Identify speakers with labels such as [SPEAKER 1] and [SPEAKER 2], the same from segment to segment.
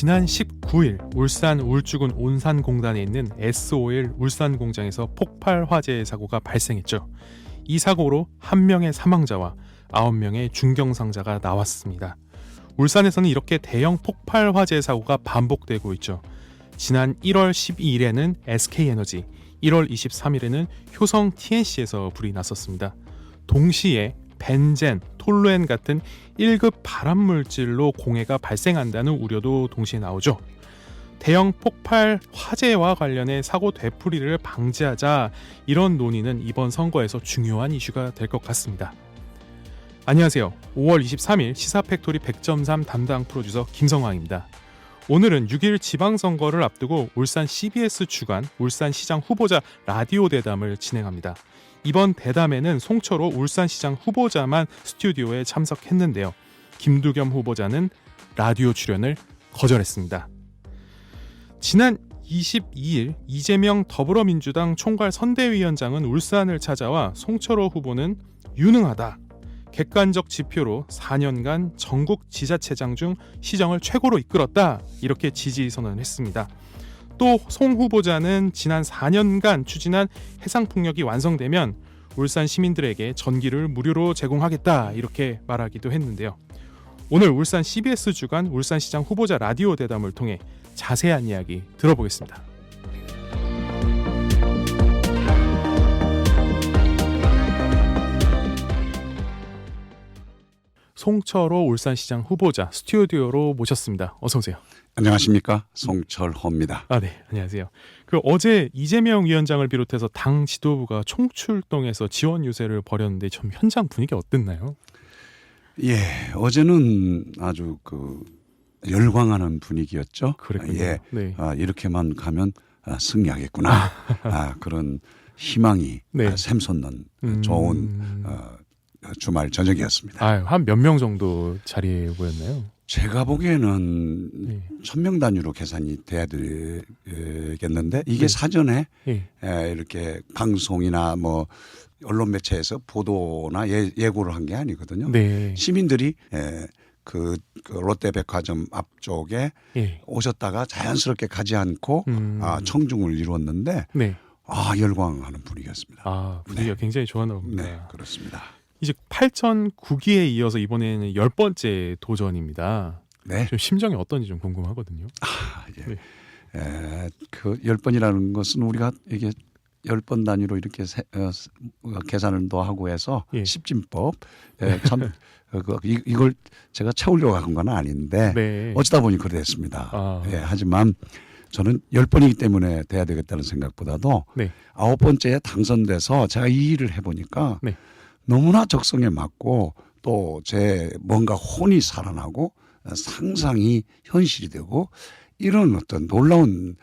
[SPEAKER 1] 지난 19일 울산 울주군 온산공단에 있는 S-오일 울산 공장에서 폭발 화재 사고가 발생했죠. 이 사고로 1명의 사망자와 9명의 중경상자가 나왔습니다. 울산에서는 이렇게 대형 폭발 화재 사고가 반복되고 있죠. 지난 1월 12일에는 SK에너지, 1월 23일에는 효성 TNC에서 불이 났었습니다. 동시에 벤젠, 톨루엔 같은 1급 발암물질로 공해가 발생한다는 우려도 동시에 나오죠. 대형 폭발 화재와 관련해 사고 되풀이를 방지하자, 이런 논의는 이번 선거에서 중요한 이슈가 될 것 같습니다. 안녕하세요. 5월 23일 시사팩토리 100.3 담당 프로듀서 김성황입니다. 오늘은 6일 지방선거를 앞두고 울산 CBS 주간 울산시장 후보자 라디오 대담을 진행합니다. 이번 대담에는 송철호 울산시장 후보자만 스튜디오에 참석했는데요. 김두겸 후보자는 라디오 출연을 거절했습니다. 지난 22일 이재명 더불어민주당 총괄 선대위원장은 울산을 찾아와 송철호 후보는 유능하다, 객관적 지표로 4년간 전국 지자체장 중 시정을 최고로 이끌었다, 이렇게 지지 선언을 했습니다. 또 송 후보자는 지난 4년간 추진한 해상풍력이 완성되면 울산 시민들에게 전기를 무료로 제공하겠다, 이렇게 말하기도 했는데요. 오늘 울산 CBS 주간 울산시장 후보자 라디오 대담을 통해 자세한 이야기 들어보겠습니다. 송철호 울산시장 후보자 스튜디오로 모셨습니다. 어서 오세요.
[SPEAKER 2] 안녕하십니까, 송철호입니다.
[SPEAKER 1] 네, 안녕하세요. 어제 이재명 위원장을 비롯해서 당 지도부가 총출동해서 지원 유세를 벌였는데 좀 현장 분위기 어땠나요?
[SPEAKER 2] 예, 어제는 아주 열광하는 분위기였죠.
[SPEAKER 1] 그랬군요.
[SPEAKER 2] 예,
[SPEAKER 1] 네.
[SPEAKER 2] 이렇게만 가면 승리하겠구나. 그런 희망이
[SPEAKER 1] 네.
[SPEAKER 2] 샘솟는 좋은 주말 저녁이었습니다.
[SPEAKER 1] 한 몇 명 정도 자리에 보였나요?
[SPEAKER 2] 제가 보기에는
[SPEAKER 1] 네.
[SPEAKER 2] 1000명 단위로 계산이 돼야 되겠는데 이게
[SPEAKER 1] 네.
[SPEAKER 2] 사전에
[SPEAKER 1] 네.
[SPEAKER 2] 이렇게 방송이나 뭐 언론 매체에서 보도나 예고를 한 게 아니거든요.
[SPEAKER 1] 네.
[SPEAKER 2] 시민들이 그 롯데백화점 앞쪽에
[SPEAKER 1] 네.
[SPEAKER 2] 오셨다가 자연스럽게 가지 않고 청중을 이루었는데
[SPEAKER 1] 네.
[SPEAKER 2] 열광하는 분위기였습니다.
[SPEAKER 1] 분위기가
[SPEAKER 2] 네.
[SPEAKER 1] 굉장히 좋았나 봅니다.
[SPEAKER 2] 네, 그렇습니다.
[SPEAKER 1] 이제 8전 9기에 이어서 이번에는 10번째 도전입니다.
[SPEAKER 2] 네.
[SPEAKER 1] 좀 심정이 어떤지 좀 궁금하거든요.
[SPEAKER 2] 예.
[SPEAKER 1] 네.
[SPEAKER 2] 그 10번이라는 것은 우리가 이게 10번 단위로 이렇게 계산을 더 하고 해서
[SPEAKER 1] 예.
[SPEAKER 2] 십진법 참 이걸 제가 채우려고 한 건 아닌데
[SPEAKER 1] 네.
[SPEAKER 2] 어쩌다 보니 그래 됐습니다. 하지만 저는 10번이기 때문에 돼야 되겠다는 생각보다도
[SPEAKER 1] 네.
[SPEAKER 2] 9번째에 당선돼서 제가 이 일을 해보니까
[SPEAKER 1] 네.
[SPEAKER 2] 너무나 적성에 맞고 또 제 뭔가 혼이 살아나고 상상이 현실이 되고 이런 어떤 놀라운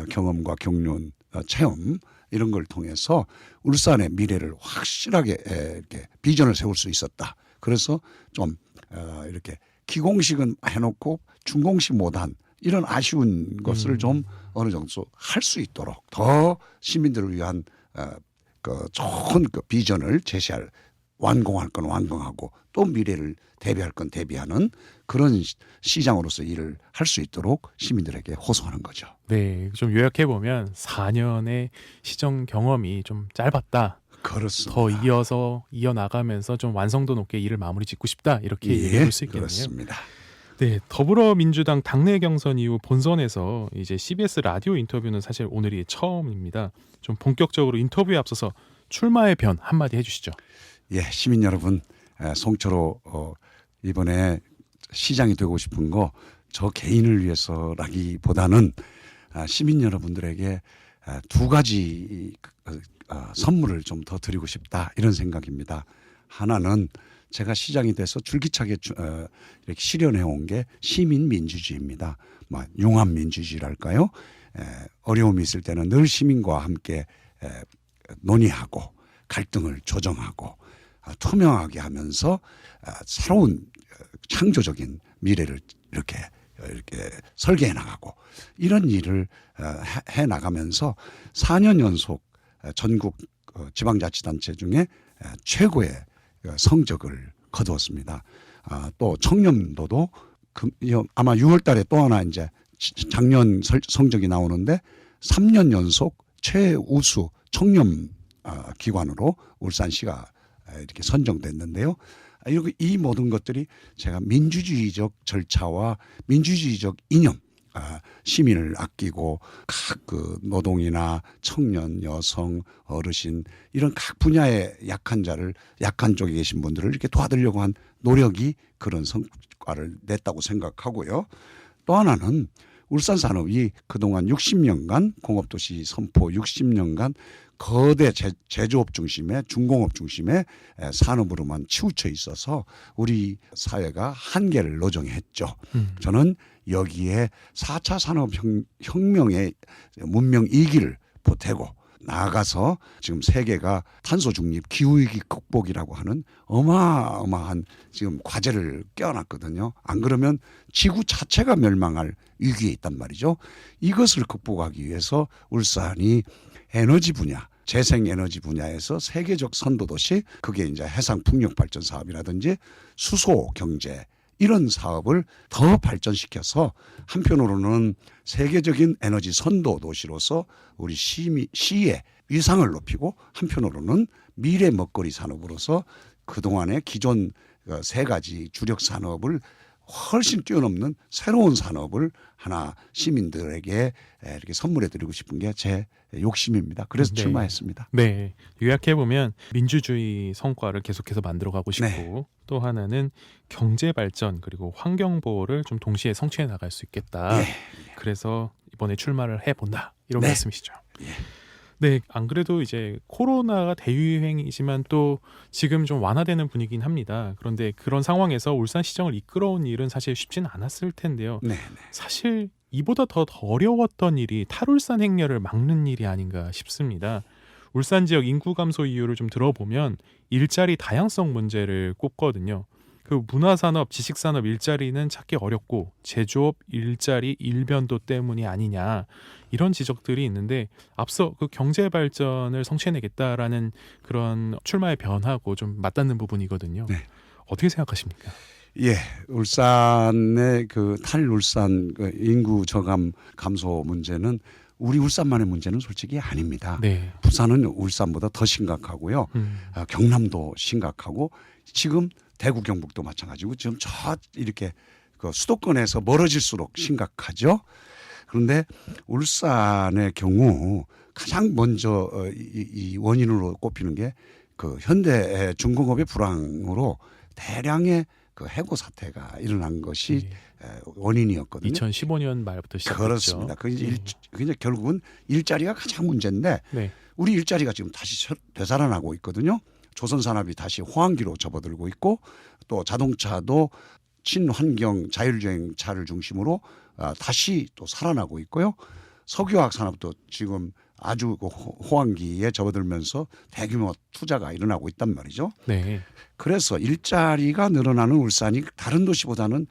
[SPEAKER 2] 경험과 경륜, 체험 이런 걸 통해서 울산의 미래를 확실하게 이렇게 비전을 세울 수 있었다. 그래서 좀 이렇게 기공식은 해놓고 중공식 못한 이런 아쉬운 것을 좀 어느 정도 할 수 있도록 더 시민들을 위한 좋은 비전을 제시할, 완공할 건 완공하고 또 미래를 대비할 건 대비하는 그런 시장으로서 일을 할 수 있도록 시민들에게 호소하는 거죠.
[SPEAKER 1] 네, 좀 요약해보면 4년의 시정 경험이 좀 짧았다.
[SPEAKER 2] 그렇습니다.
[SPEAKER 1] 더 이어나가면서 좀 완성도 높게 일을 마무리 짓고 싶다, 이렇게 얘기해 볼 수 있겠네요.
[SPEAKER 2] 그렇습니다.
[SPEAKER 1] 네, 더불어민주당 당내 경선 이후 본선에서 이제 CBS 라디오 인터뷰는 사실 오늘이 처음입니다. 좀 본격적으로 인터뷰에 앞서서 출마의 변 한마디 해주시죠.
[SPEAKER 2] 예, 시민 여러분, 송철호 이번에 시장이 되고 싶은 거 저 개인을 위해서라기보다는 시민 여러분들에게 두 가지 선물을 좀 더 드리고 싶다, 이런 생각입니다. 하나는 제가 시장이 돼서 줄기차게 이렇게 실현해온 게 시민민주주의입니다. 융합민주주의랄까요? 어려움이 있을 때는 늘 시민과 함께 논의하고 갈등을 조정하고 투명하게 하면서 새로운 창조적인 미래를 이렇게 설계해 나가고 이런 일을 해 나가면서 4년 연속 전국 지방자치단체 중에 최고의 성적을 거두었습니다. 또 청렴도도 아마 6월 달에 또 하나 이제 작년 성적이 나오는데 3년 연속 최우수 청렴 기관으로 울산시가 이렇게 선정됐는데요. 이 모든 것들이 제가 민주주의적 절차와 민주주의적 이념, 시민을 아끼고 각 그 노동이나 청년, 여성, 어르신 이런 각 분야의 약한 쪽에 계신 분들을 이렇게 도와드리려고 한 노력이 그런 성과를 냈다고 생각하고요. 또 하나는 울산 산업이 그동안 60년간 공업도시 선포 60년간 거대 제조업 중심의 중공업 중심의 산업으로만 치우쳐 있어서 우리 사회가 한계를 노정했죠. 저는 여기에 4차 산업혁명의 문명 이기를 보태고 나아가서 지금 세계가 탄소 중립, 기후위기 극복이라고 하는 어마어마한 지금 과제를 껴안았거든요. 안 그러면 지구 자체가 멸망할 위기에 있단 말이죠. 이것을 극복하기 위해서 울산이 에너지 분야, 재생에너지 분야에서 세계적 선도도시, 그게 이제 해상 풍력 발전 사업이라든지 수소 경제 이런 사업을 더 발전시켜서 한편으로는 세계적인 에너지 선도 도시로서 우리 시의 위상을 높이고 한편으로는 미래 먹거리 산업으로서 그동안의 기존 세 가지 주력 산업을 훨씬 뛰어넘는 새로운 산업을 하나 시민들에게 이렇게 선물해드리고 싶은 게 제 욕심입니다. 그래서
[SPEAKER 1] 네.
[SPEAKER 2] 출마했습니다.
[SPEAKER 1] 네, 요약해 보면 민주주의 성과를 계속해서 만들어가고 싶고
[SPEAKER 2] 네.
[SPEAKER 1] 또 하나는 경제 발전 그리고 환경 보호를 좀 동시에 성취해 나갈 수 있겠다.
[SPEAKER 2] 예.
[SPEAKER 1] 그래서 이번에 출마를 해본다 이런
[SPEAKER 2] 네.
[SPEAKER 1] 말씀이시죠.
[SPEAKER 2] 예.
[SPEAKER 1] 네, 안 그래도 이제 코로나가 대유행이지만 또 지금 좀 완화되는 분위기긴 합니다. 그런데 그런 상황에서 울산시정을 이끌어온 일은 사실 쉽지는 않았을 텐데요.
[SPEAKER 2] 네.
[SPEAKER 1] 사실 이보다 더 어려웠던 일이 탈울산 행렬을 막는 일이 아닌가 싶습니다. 울산 지역 인구 감소 이유를 좀 들어보면 일자리 다양성 문제를 꼽거든요. 그 문화산업, 지식산업 일자리는 찾기 어렵고 제조업 일자리 일변도 때문이 아니냐 이런 지적들이 있는데 앞서 그 경제 발전을 성취해내겠다라는 그런 출마의 변화하고 좀 맞닿는 부분이거든요.
[SPEAKER 2] 네.
[SPEAKER 1] 어떻게 생각하십니까?
[SPEAKER 2] 예, 울산의 그 탈울산 그 인구 저감 감소 문제는 우리 울산만의 문제는 솔직히 아닙니다.
[SPEAKER 1] 네.
[SPEAKER 2] 부산은 울산보다 더 심각하고요. 경남도 심각하고 지금 대구 경북도 마찬가지고 지금 저 이렇게 그 수도권에서 멀어질수록 심각하죠. 그런데 울산의 경우 가장 먼저 이 원인으로 꼽히는 게 그 현대 중공업의 불황으로 대량의 그 해고 사태가 일어난 것이 원인이었거든요.
[SPEAKER 1] 2015년 말부터 시작했죠.
[SPEAKER 2] 그렇습니다. 그 이제 결국은 일자리가 가장 문제인데
[SPEAKER 1] 네.
[SPEAKER 2] 우리 일자리가 지금 다시 되살아나고 있거든요. 조선산업이 다시 호황기로 접어들고 있고 또 자동차도 친환경 자율주행차를 중심으로 다시 또 살아나고 있고요. 석유화학 산업도 지금 아주 호황기에 접어들면서 대규모 투자가 일어나고 있단 말이죠.
[SPEAKER 1] 네.
[SPEAKER 2] 그래서 일자리가 늘어나는 울산이 다른 도시보다는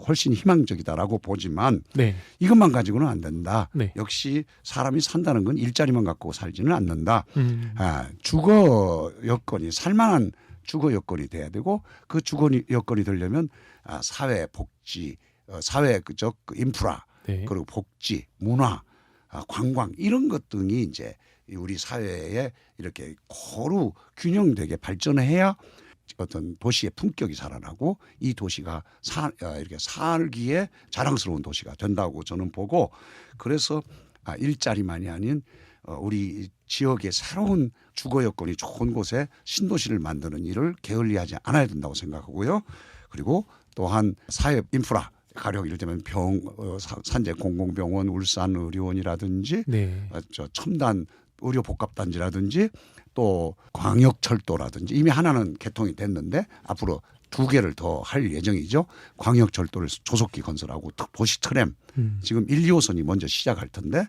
[SPEAKER 2] 훨씬 희망적이다라고 보지만
[SPEAKER 1] 네.
[SPEAKER 2] 이것만 가지고는 안 된다.
[SPEAKER 1] 네.
[SPEAKER 2] 역시 사람이 산다는 건 일자리만 갖고 살지는 않는다.
[SPEAKER 1] 음.
[SPEAKER 2] 주거 여건이 살만한 주거 여건이 돼야 되고 그 주거 여건이 되려면 사회 복지, 사회적 인프라
[SPEAKER 1] 네.
[SPEAKER 2] 그리고 복지, 문화, 관광 이런 것 등이 이제 우리 사회에 이렇게 고루 균형되게 발전해야 어떤 도시의 품격이 살아나고 이 도시가 이렇게 살기에 자랑스러운 도시가 된다고 저는 보고 그래서 일자리만이 아닌 우리 지역의 새로운 주거 여건이 좋은 곳에 신도시를 만드는 일을 게을리하지 않아야 된다고 생각하고요. 그리고 또한 사회 인프라 가령 예를 들면 산재 공공병원, 울산 의료원이라든지
[SPEAKER 1] 네.
[SPEAKER 2] 저 첨단 의료 복합단지라든지 또 광역철도라든지 이미 하나는 개통이 됐는데 앞으로 2개를 더 할 예정이죠. 광역철도를 조속히 건설하고 도시 트램 지금 1, 2호선이 먼저 시작할 텐데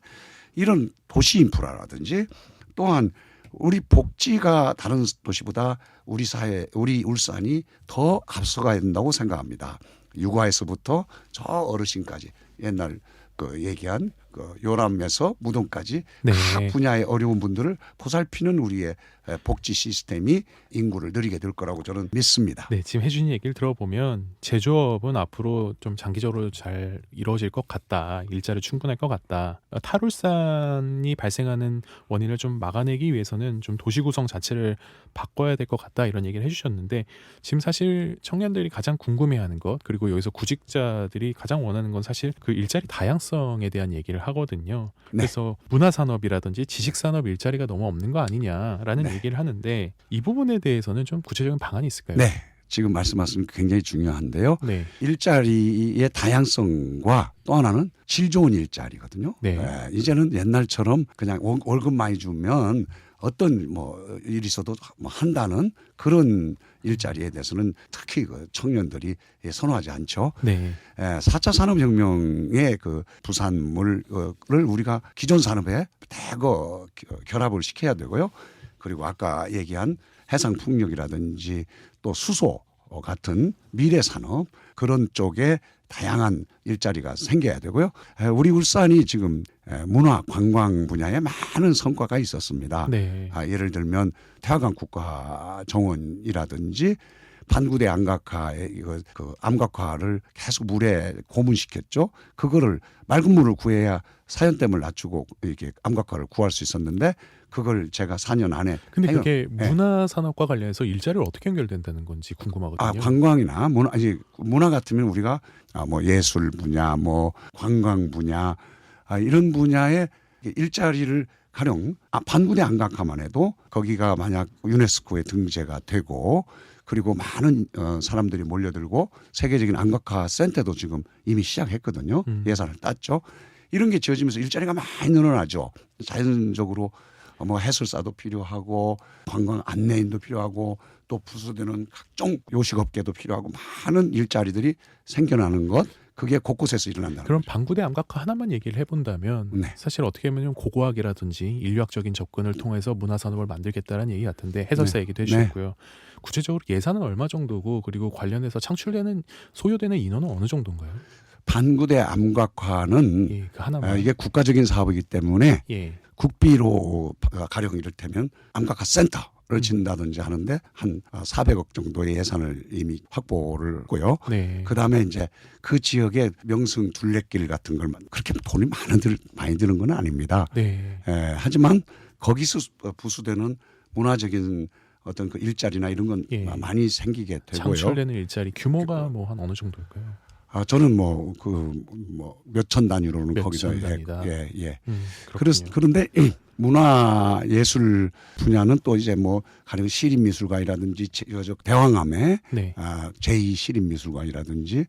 [SPEAKER 2] 이런 도시 인프라라든지 또한 우리 복지가 다른 도시보다 우리 사회, 우리 울산이 더 앞서가야 된다고 생각합니다. 육아에서부터 저 어르신까지 옛날 그 얘기한 그 요람에서 무덤까지
[SPEAKER 1] 네.
[SPEAKER 2] 각 분야의 어려운 분들을 보살피는 우리의 복지 시스템이 인구를 늘리게 될 거라고 저는 믿습니다.
[SPEAKER 1] 네, 지금 해준 얘기를 들어보면 제조업은 앞으로 좀 장기적으로 잘 이루어질 것 같다. 일자리 충분할 것 같다. 탈울산이 발생하는 원인을 좀 막아내기 위해서는 좀 도시 구성 자체를 바꿔야 될 것 같다. 이런 얘기를 해주셨는데 지금 사실 청년들이 가장 궁금해하는 것 그리고 여기서 구직자들이 가장 원하는 건 사실 그 일자리 다양성에 대한 얘기를 하거든요.
[SPEAKER 2] 네.
[SPEAKER 1] 그래서 문화산업이라든지 지식산업 일자리가 너무 없는 거 아니냐라는
[SPEAKER 2] 네.
[SPEAKER 1] 얘기를 하는데 이 부분에 대해서는 좀 구체적인 방안이 있을까요?
[SPEAKER 2] 네. 지금 말씀하신 게 굉장히 중요한데요.
[SPEAKER 1] 네.
[SPEAKER 2] 일자리의 다양성과 또 하나는 질 좋은 일자리거든요.
[SPEAKER 1] 네.
[SPEAKER 2] 이제는 옛날처럼 그냥 월급 많이 주면 어떤 뭐 일이 있어도 뭐 한다는 그런 일자리에 대해서는 특히 그 청년들이 선호하지 않죠.
[SPEAKER 1] 네.
[SPEAKER 2] 4차 산업혁명의 그 부산물을 우리가 기존 산업에 대거 결합을 시켜야 되고요. 그리고 아까 얘기한 해상풍력이라든지 또 수소 같은 미래 산업 그런 쪽에 다양한 일자리가 생겨야 되고요. 우리 울산이 지금 문화 관광 분야에 많은 성과가 있었습니다.
[SPEAKER 1] 네.
[SPEAKER 2] 예를 들면 태화강 국가정원이라든지 반구대 암각화의 그 암각화를 계속 물에 고문시켰죠. 그거를 맑은 물을 구해야 사연댐을 낮추고 이렇게 암각화를 구할 수 있었는데 그걸 제가 4년 안에
[SPEAKER 1] 근데 그게 문화산업과 관련해서 일자리를 어떻게 연결된다는 건지 궁금하거든요.
[SPEAKER 2] 관광이나 문화 같으면 우리가 뭐 예술 분야, 뭐 관광 분야 이런 분야에 일자리를 가령 반구대 암각화만 해도 거기가 만약 유네스코에 등재가 되고 그리고 많은 사람들이 몰려들고 세계적인 암각화 센터도 지금 이미 시작했거든요. 예산을 땄죠. 이런 게 지어지면서 일자리가 많이 늘어나죠. 자연적으로 뭐 해설사도 필요하고 관광 안내인도 필요하고 또 부수되는 각종 요식업계도 필요하고 많은 일자리들이 생겨나는 것 그게 곳곳에서 일어난다는
[SPEAKER 1] 그럼
[SPEAKER 2] 거죠.
[SPEAKER 1] 반구대 암각화 하나만 얘기를 해본다면
[SPEAKER 2] 네.
[SPEAKER 1] 사실 어떻게 보면 고고학이라든지 인류학적인 접근을 통해서 문화산업을 만들겠다는 얘기 같은데 해설사
[SPEAKER 2] 네.
[SPEAKER 1] 얘기도 해주셨고요. 구체적으로 예산은 얼마 정도고 그리고 관련해서 창출되는 소요되는 인원은 어느 정도인가요?
[SPEAKER 2] 반구대 암각화는
[SPEAKER 1] 예, 그 하나만.
[SPEAKER 2] 이게 국가적인 사업이기 때문에
[SPEAKER 1] 예.
[SPEAKER 2] 국비로 가령 이를테면 암각화 센터를 짓는다든지 하는데 한 400억 정도의 예산을 이미 확보를 했고요.
[SPEAKER 1] 네.
[SPEAKER 2] 그다음에 이제 그 지역에 명승 둘레길 같은 걸 그렇게 돈이 많이 드는 건 아닙니다.
[SPEAKER 1] 네.
[SPEAKER 2] 하지만 거기서 부수되는 문화적인 어떤 그 일자리나 이런 건
[SPEAKER 1] 예.
[SPEAKER 2] 많이 생기게 되고요.
[SPEAKER 1] 창출되는 일자리 규모가 뭐 한 어느 정도일까요?
[SPEAKER 2] 저는 몇천 단위로는
[SPEAKER 1] 몇천
[SPEAKER 2] 거기서
[SPEAKER 1] 단위다.
[SPEAKER 2] 예.
[SPEAKER 1] 그렇군요.
[SPEAKER 2] 그런데 이 문화예술 분야는 또 이제 뭐 가령 시립미술관이라든지 대왕암에
[SPEAKER 1] 네.
[SPEAKER 2] 제2시립미술관이라든지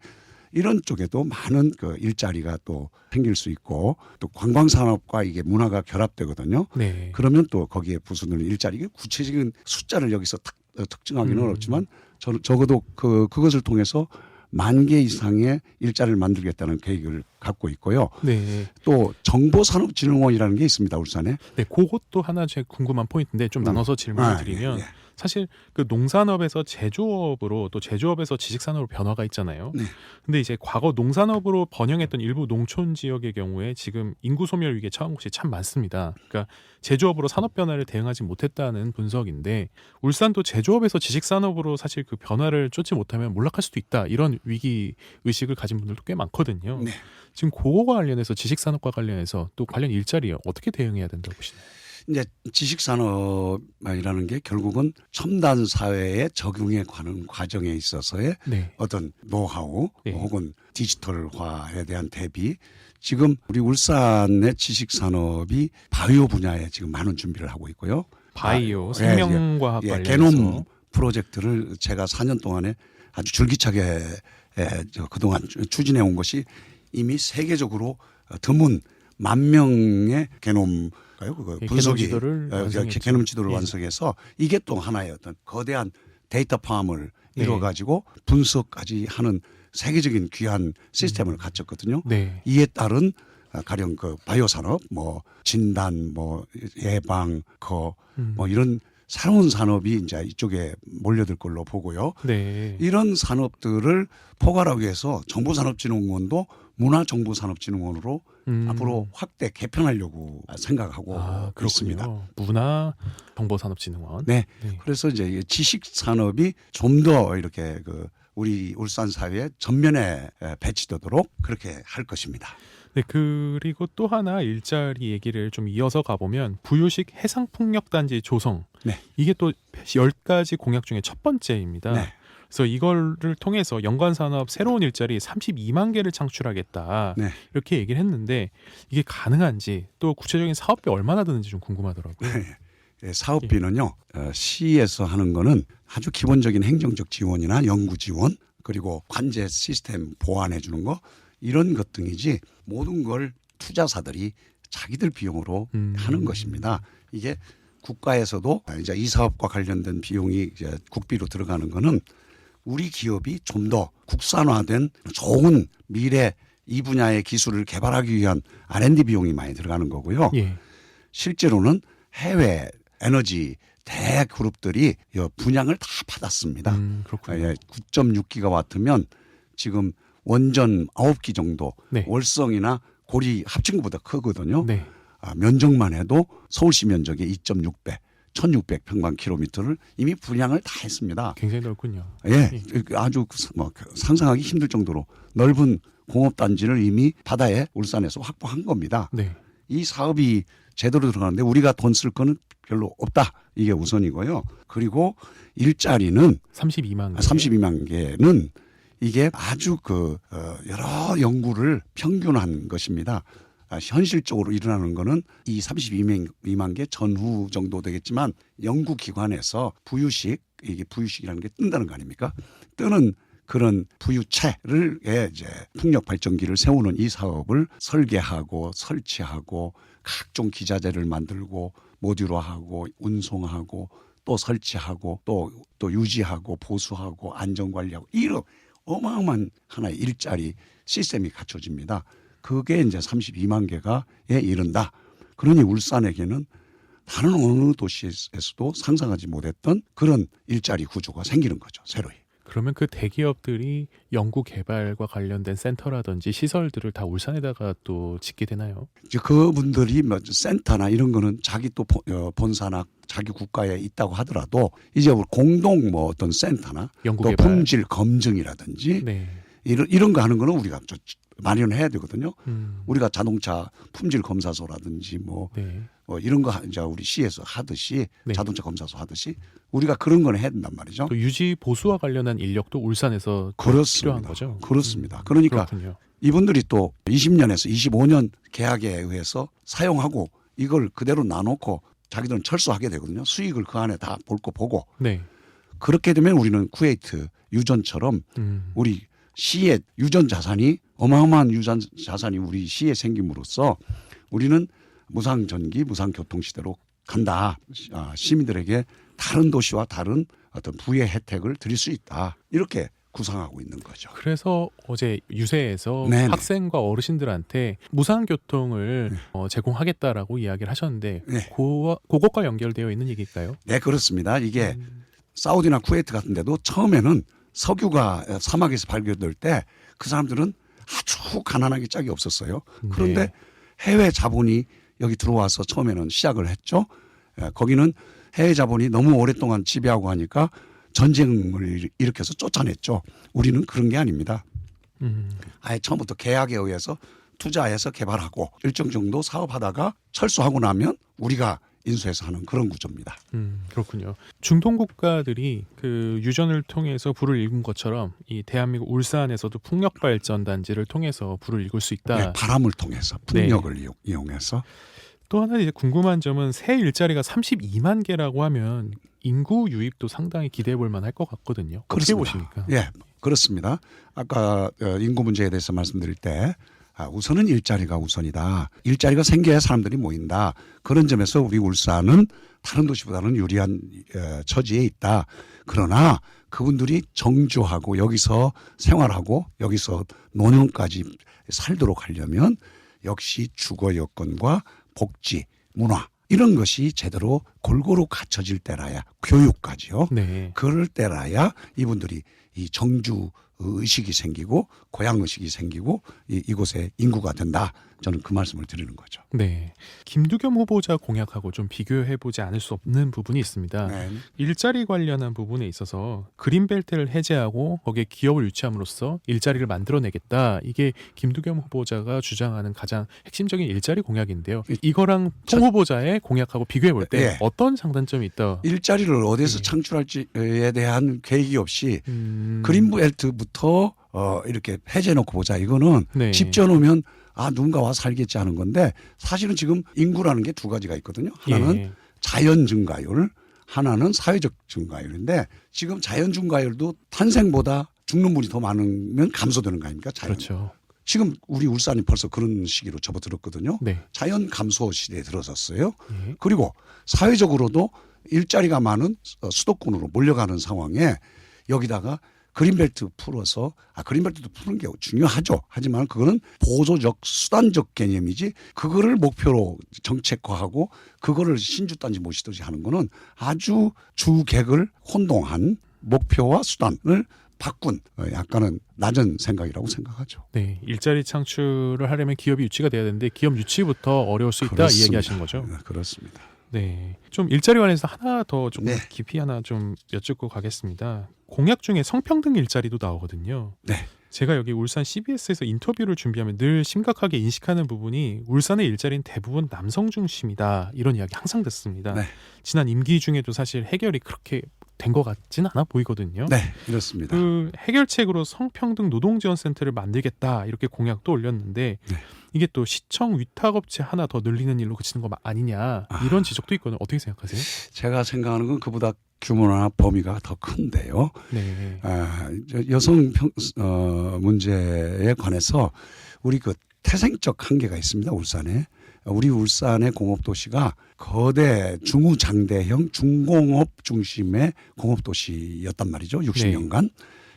[SPEAKER 2] 이런 쪽에도 많은 그 일자리가 또 생길 수 있고 또 관광산업과 이게 문화가 결합되거든요.
[SPEAKER 1] 네.
[SPEAKER 2] 그러면 또 거기에 부수는 일자리 구체적인 숫자를 여기서 특정하기는 어렵지만 적어도 그것을 통해서 10,000개 이상의 일자리를 만들겠다는 계획을 갖고 있고요.
[SPEAKER 1] 네.
[SPEAKER 2] 또 정보산업진흥원이라는 게 있습니다. 울산에.
[SPEAKER 1] 네, 그것도 하나 제 궁금한 포인트인데 좀 나눠서 질문을 드리면
[SPEAKER 2] 예.
[SPEAKER 1] 사실 그 농산업에서 제조업으로 또 제조업에서 지식산업으로 변화가 있잖아요.
[SPEAKER 2] 네.
[SPEAKER 1] 근데 이제 과거 농산업으로 번영했던 일부 농촌 지역의 경우에 지금 인구 소멸 위기에 처한 곳이 참 많습니다. 그러니까 제조업으로 산업 변화를 대응하지 못했다는 분석인데 울산도 제조업에서 지식산업으로 사실 그 변화를 쫓지 못하면 몰락할 수도 있다. 이런 위기 의식을 가진 분들도 꽤 많거든요.
[SPEAKER 2] 네.
[SPEAKER 1] 지금 그거와 관련해서 지식산업과 관련해서 또 관련 일자리에 어떻게 대응해야 된다고 보시나요?
[SPEAKER 2] 이제 지식산업이라는 게 결국은 첨단 사회에 적용해 가는 과정에 있어서의
[SPEAKER 1] 네.
[SPEAKER 2] 어떤 노하우
[SPEAKER 1] 네.
[SPEAKER 2] 혹은 디지털화에 대한 대비 지금 우리 울산의 지식산업이 바이오 분야에 지금 많은 준비를 하고 있고요.
[SPEAKER 1] 바이오, 생명과학 관련해서
[SPEAKER 2] 게놈 프로젝트를 제가 4년 동안에 아주 줄기차게 그동안 추진해 온 것이 이미 세계적으로 드문 10,000명의 게놈 분석이 게놈 지도를 완성해서 이게 또 하나의 어떤 거대한 데이터 팜을 이뤄가지고 분석까지 하는 세계적인 귀한 시스템을 갖췄거든요.
[SPEAKER 1] 네.
[SPEAKER 2] 이에 따른 가령 그 바이오 산업, 뭐 진단, 뭐 예방, 뭐 이런 새로운 산업이 이제 이쪽에 몰려들 걸로 보고요.
[SPEAKER 1] 네.
[SPEAKER 2] 이런 산업들을 포괄하기 위해서 정보산업진흥원도 문화정보산업진흥원으로 앞으로 확대 개편하려고 생각하고 있습니다.
[SPEAKER 1] 그렇군요. 문화정보산업진흥원.
[SPEAKER 2] 네.
[SPEAKER 1] 네.
[SPEAKER 2] 그래서 이제 지식 산업이 좀 더 이렇게 우리 울산 사회에 전면에 배치되도록 그렇게 할 것입니다.
[SPEAKER 1] 네, 그리고 또 하나 일자리 얘기를 좀 이어서 가보면 부유식 해상풍력단지 조성.
[SPEAKER 2] 네.
[SPEAKER 1] 이게 또 10가지 공약 중에 첫 번째입니다.
[SPEAKER 2] 네.
[SPEAKER 1] 그래서 이거를 통해서 연관산업 새로운 일자리 32만 개를 창출하겠다.
[SPEAKER 2] 네.
[SPEAKER 1] 이렇게 얘기를 했는데 이게 가능한지 또 구체적인 사업비 얼마나 드는지 좀 궁금하더라고요.
[SPEAKER 2] 사업비는요. 시에서 하는 거는 아주 기본적인 행정적 지원이나 연구 지원 그리고 관제 시스템 보완해 주는 거 이런 것 등이지 모든 걸 투자사들이 자기들 비용으로 하는 것입니다. 이게 국가에서도 이제 이 사업과 관련된 비용이 이제 국비로 들어가는 거는 우리 기업이 좀 더 국산화된 좋은 미래 이 분야의 기술을 개발하기 위한 R&D 비용이 많이 들어가는 거고요.
[SPEAKER 1] 예.
[SPEAKER 2] 실제로는 해외 에너지 대그룹들이 이 분양을 다 받았습니다.
[SPEAKER 1] 그렇군요.
[SPEAKER 2] 9.6기가와트면 지금 원전 9기 정도
[SPEAKER 1] 네.
[SPEAKER 2] 월성이나 고리 합친 것보다 크거든요.
[SPEAKER 1] 네.
[SPEAKER 2] 면적만 해도 서울시 면적의 2.6배 1600평방킬로미터를 이미 분양을 다 했습니다.
[SPEAKER 1] 굉장히 넓군요.
[SPEAKER 2] 예, 아주 상상하기 힘들 정도로 넓은 공업단지를 이미 바다에 울산에서 확보한 겁니다.
[SPEAKER 1] 네.
[SPEAKER 2] 이 사업이 제대로 들어가는데 우리가 돈 쓸 거는 별로 없다. 이게 우선이고요. 그리고 일자리는
[SPEAKER 1] 32만 개.
[SPEAKER 2] 32만 개는 이게 아주 여러 연구를 평균한 것입니다. 현실적으로 일어나는 거는 이 32만 개 전후 정도 되겠지만 연구기관에서 이게 부유식이라는 게 뜬다는 거 아닙니까? 뜨는 그런 부유체를 이제 풍력 발전기를 세우는 이 사업을 설계하고 설치하고 각종 기자재를 만들고 모듈화하고 운송하고 또 설치하고 또 유지하고 보수하고 안전관리하고 이런 어마어마한 하나의 일자리 시스템이 갖춰집니다. 그게 이제 32만 개가에 이른다. 그러니 울산에게는 다른 어느 도시에서도 상상하지 못했던 그런 일자리 구조가 생기는 거죠. 새로이.
[SPEAKER 1] 그러면 그 대기업들이 연구 개발과 관련된 센터라든지 시설들을 다 울산에다가 또 짓게 되나요?
[SPEAKER 2] 이제 그분들이 센터나 이런 거는 자기 또 본사나 자기 국가에 있다고 하더라도 이제 공동 어떤 센터나
[SPEAKER 1] 연구
[SPEAKER 2] 또
[SPEAKER 1] 개발.
[SPEAKER 2] 품질 검증이라든지
[SPEAKER 1] 네.
[SPEAKER 2] 이런 거 하는 거는 우리가 마련해야 되거든요.
[SPEAKER 1] 음.
[SPEAKER 2] 우리가 자동차 품질 검사소라든지
[SPEAKER 1] 네.
[SPEAKER 2] 이런 거 이제 우리 시에서 하듯이
[SPEAKER 1] 네.
[SPEAKER 2] 자동차 검사소 하듯이 우리가 그런 거는 해야 된단 말이죠.
[SPEAKER 1] 또 유지 보수와 관련한 인력도 울산에서 필요한
[SPEAKER 2] 그렇습니다.
[SPEAKER 1] 거죠.
[SPEAKER 2] 그렇습니다. 그러니까
[SPEAKER 1] 그렇군요.
[SPEAKER 2] 이분들이 또 20년에서 25년 계약에 의해서 사용하고 이걸 그대로 놔놓고 자기들은 철수하게 되거든요. 수익을 그 안에 다 볼 거 보고
[SPEAKER 1] 네.
[SPEAKER 2] 그렇게 되면 우리는 쿠웨이트 유전처럼 우리 시의 유전 자산이 어마어마한 유전 자산이 우리 시에 생김으로써 우리는 무상 전기, 무상 교통 시대로 간다. 시민들에게 다른 도시와 다른 어떤 부의 혜택을 드릴 수 있다. 이렇게 구상하고 있는 거죠.
[SPEAKER 1] 그래서 어제 유세에서
[SPEAKER 2] 네네.
[SPEAKER 1] 학생과 어르신들한테 무상 교통을 제공하겠다라고 이야기를 하셨는데
[SPEAKER 2] 네.
[SPEAKER 1] 그것과 연결되어 있는 얘기일까요?
[SPEAKER 2] 네, 그렇습니다. 이게 사우디나 쿠웨이트 같은 데도 처음에는 석유가 사막에서 발견될 때 그 사람들은 아주 가난하게 짝이 없었어요. 그런데
[SPEAKER 1] 네.
[SPEAKER 2] 해외 자본이 여기 들어와서 처음에는 시작을 했죠. 거기는 해외 자본이 너무 오랫동안 지배하고 하니까 전쟁을 일으켜서 쫓아냈죠. 우리는 그런 게 아닙니다. 아예 처음부터 계약에 의해서 투자해서 개발하고 일정 정도 사업하다가 철수하고 나면 우리가 인수해서 하는 그런 구조입니다.
[SPEAKER 1] 그렇군요. 중동 국가들이 그 유전을 통해서 불을 일군 것처럼 이 대한민국 울산에서도 풍력 발전 단지를 통해서 불을 일굴 수 있다.
[SPEAKER 2] 네, 바람을 통해서 풍력을 이용해서.
[SPEAKER 1] 또 하나 이제 궁금한 점은 새 일자리가 32만 개라고 하면 인구 유입도 상당히 기대해 볼 만할 것 같거든요. 어떻게
[SPEAKER 2] 그렇습니다.
[SPEAKER 1] 보십니까?
[SPEAKER 2] 예, 그렇습니다. 아까 인구 문제에 대해서 말씀드릴 때 우선은 일자리가 우선이다. 일자리가 생겨야 사람들이 모인다. 그런 점에서 우리 울산은 다른 도시보다는 유리한 처지에 있다. 그러나 그분들이 정주하고 여기서 생활하고 여기서 노년까지 살도록 하려면 역시 주거 여건과 복지, 문화 이런 것이 제대로 골고루 갖춰질 때라야 교육까지요.
[SPEAKER 1] 네.
[SPEAKER 2] 그럴 때라야 이분들이 이 정주 의식이 생기고 고향 의식이 생기고 이곳에 인구가 된다. 저는 그 말씀을 드리는 거죠.
[SPEAKER 1] 네. 김두겸 후보자 공약하고 좀 비교해보지 않을 수 없는 부분이 있습니다.
[SPEAKER 2] 네.
[SPEAKER 1] 일자리 관련한 부분에 있어서 그린벨트를 해제하고 거기에 기업을 유치함으로써 일자리를 만들어내겠다. 이게 김두겸 후보자가 주장하는 가장 핵심적인 일자리 공약인데요. 이거랑 송 후보자의 공약하고 비교해볼 때
[SPEAKER 2] 네.
[SPEAKER 1] 어떤 장단점이 있다?
[SPEAKER 2] 일자리를 어디서
[SPEAKER 1] 네.
[SPEAKER 2] 창출할지에 대한 계획이 없이 그린벨트부터 이렇게 해제해놓고 보자. 이거는
[SPEAKER 1] 네.
[SPEAKER 2] 집 지어놓으면 누군가 와서 살겠지 하는 건데 사실은 지금 인구라는 게 두 가지가 있거든요. 하나는
[SPEAKER 1] 예.
[SPEAKER 2] 자연 증가율, 하나는 사회적 증가율인데 지금 자연 증가율도 탄생보다 죽는 분이 더 많으면 감소되는 거 아닙니까? 자연.
[SPEAKER 1] 그렇죠.
[SPEAKER 2] 지금 우리 울산이 벌써 그런 시기로 접어들었거든요.
[SPEAKER 1] 네.
[SPEAKER 2] 자연 감소 시대에 들어섰어요.
[SPEAKER 1] 예.
[SPEAKER 2] 그리고 사회적으로도 일자리가 많은 수도권으로 몰려가는 상황에 여기다가 그린벨트 풀어서 그린벨트도 푸는 게 중요하죠. 하지만 그거는 보조적 수단적 개념이지 그거를 목표로 정책화하고 그거를 신주단지 모시듯이 하는 거는 아주 주객을 혼동한 목표와 수단을 바꾼 약간은 낮은 생각이라고 생각하죠.
[SPEAKER 1] 네, 일자리 창출을 하려면 기업이 유치가 돼야 되는데 기업 유치부터 어려울 수 있다
[SPEAKER 2] 그렇습니다.
[SPEAKER 1] 이 얘기하시는 거죠?
[SPEAKER 2] 네, 그렇습니다.
[SPEAKER 1] 네, 좀 일자리 관해서 하나 더 좀
[SPEAKER 2] 네.
[SPEAKER 1] 깊이 하나 좀 여쭙고 가겠습니다. 공약 중에 성평등 일자리도 나오거든요.
[SPEAKER 2] 네.
[SPEAKER 1] 제가 여기 울산 CBS에서 인터뷰를 준비하면 늘 심각하게 인식하는 부분이 울산의 일자리는 대부분 남성 중심이다 이런 이야기 항상 듣습니다.
[SPEAKER 2] 네.
[SPEAKER 1] 지난 임기 중에도 사실 해결이 그렇게 된 것 같진 않아 보이거든요.
[SPEAKER 2] 네, 그렇습니다.
[SPEAKER 1] 그 해결책으로 성평등 노동지원센터를 만들겠다 이렇게 공약도 올렸는데
[SPEAKER 2] 네.
[SPEAKER 1] 이게 또 시청 위탁업체 하나 더 늘리는 일로 그치는 거 아니냐 이런 지적도 있거든요. 어떻게 생각하세요?
[SPEAKER 2] 제가 생각하는 건 그보다 규모나 범위가 더 큰데요.
[SPEAKER 1] 네.
[SPEAKER 2] 여성 문제에 관해서 우리 그 태생적 한계가 있습니다. 울산에. 우리 울산의 공업도시가 거대 중후장대형 중공업 중심의 공업도시였단 말이죠. 60년간.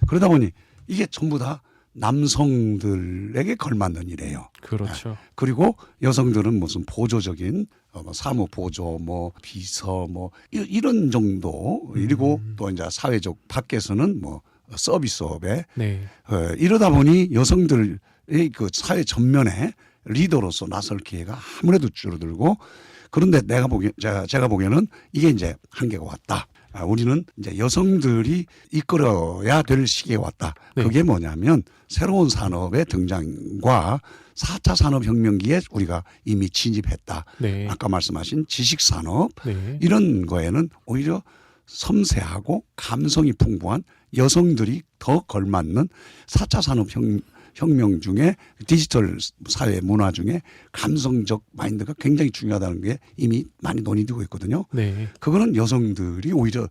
[SPEAKER 2] 그러다 보니 이게 전부 다 남성들에게 걸맞는 일이에요.
[SPEAKER 1] 그렇죠.
[SPEAKER 2] 그리고 여성들은 무슨 보조적인 사무보조, 비서, 이런 정도. 그리고 또 이제 사회적 밖에서는 서비스업에
[SPEAKER 1] 네.
[SPEAKER 2] 이러다 보니 여성들의 그 사회 전면에 리더로서 나설 기회가 아무래도 줄어들고 그런데 제가 보기에는 이게 이제 한계가 왔다. 우리는 이제 여성들이 이끌어야 될 시기에 왔다.
[SPEAKER 1] 네.
[SPEAKER 2] 그게 뭐냐면 새로운 산업의 등장과 4차 산업혁명기에 우리가 이미 진입했다.
[SPEAKER 1] 네.
[SPEAKER 2] 아까 말씀하신 지식산업
[SPEAKER 1] 네.
[SPEAKER 2] 이런 거에는 오히려 섬세하고 감성이 풍부한 여성들이 더 걸맞는 4차 산업혁명 중에 디지털 사회 문화 중에 감성적 마인드가 굉장히 중요하다는 게 이미 많이 논의되고 있거든요.
[SPEAKER 1] 네.
[SPEAKER 2] 그거는 여성들이 오히려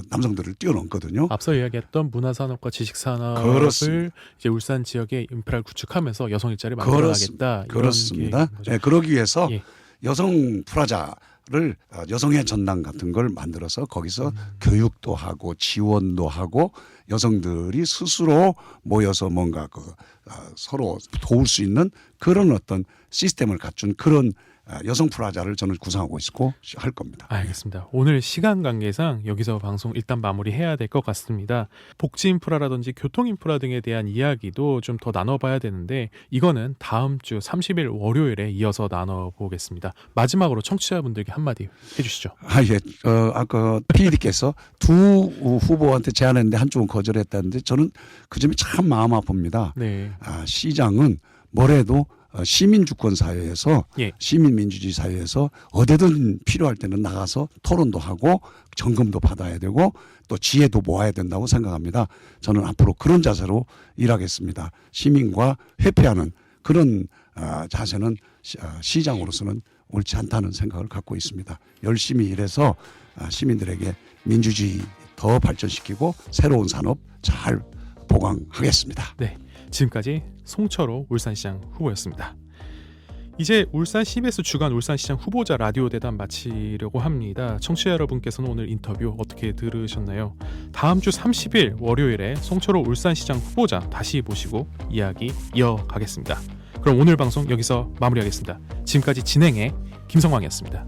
[SPEAKER 2] 남성들을 뛰어넘거든요.
[SPEAKER 1] 앞서 이야기했던 문화산업과 지식산업을
[SPEAKER 2] 그렇습니다.
[SPEAKER 1] 이제 울산 지역의 인프라를 구축하면서 여성 일자리를 만들어가겠다.
[SPEAKER 2] 그렇습니다. 네, 그러기 위해서
[SPEAKER 1] 예.
[SPEAKER 2] 여성 프라자를 여성의 전당 같은 걸 만들어서 거기서 교육도 하고 지원도 하고 여성들이 스스로 모여서 뭔가 서로 도울 수 있는 그런 어떤 시스템을 갖춘 그런 여성 프라자를 저는 구상하고 있고 할 겁니다.
[SPEAKER 1] 알겠습니다. 오늘 시간 관계상 여기서 방송 일단 마무리해야 될 것 같습니다. 복지 인프라라든지 교통 인프라 등에 대한 이야기도 좀 더 나눠봐야 되는데 이거는 다음 주 30일 월요일에 이어서 나눠보겠습니다. 마지막으로 청취자분들께 한마디 해주시죠.
[SPEAKER 2] 예. 아까 PD께서 두 후보한테 제안했는데 한쪽은 거절했다는데 저는 그 점이 참 마음 아픕니다.
[SPEAKER 1] 네.
[SPEAKER 2] 시장은 뭐래도 시민주권 사회에서
[SPEAKER 1] 예.
[SPEAKER 2] 시민민주주의 사회에서 어디든 필요할 때는 나가서 토론도 하고 점검도 받아야 되고 또 지혜도 모아야 된다고 생각합니다. 저는 앞으로 그런 자세로 일하겠습니다. 시민과 회피하는 그런 자세는 시장으로서는 옳지 않다는 생각을 갖고 있습니다. 열심히 일해서 시민들에게 민주주의 더 발전시키고 새로운 산업 잘 보강하겠습니다.
[SPEAKER 1] 네. 지금까지 송철호 울산시장 후보였습니다. 이제 울산 CBS 주간 울산시장 후보자 라디오 대담 마치려고 합니다. 청취자 여러분께서는 오늘 인터뷰 어떻게 들으셨나요? 다음 주 30일 월요일에 송철호 울산시장 후보자 다시 모시고 이야기 이어가겠습니다. 그럼 오늘 방송 여기서 마무리하겠습니다. 지금까지 진행의 김성광이었습니다.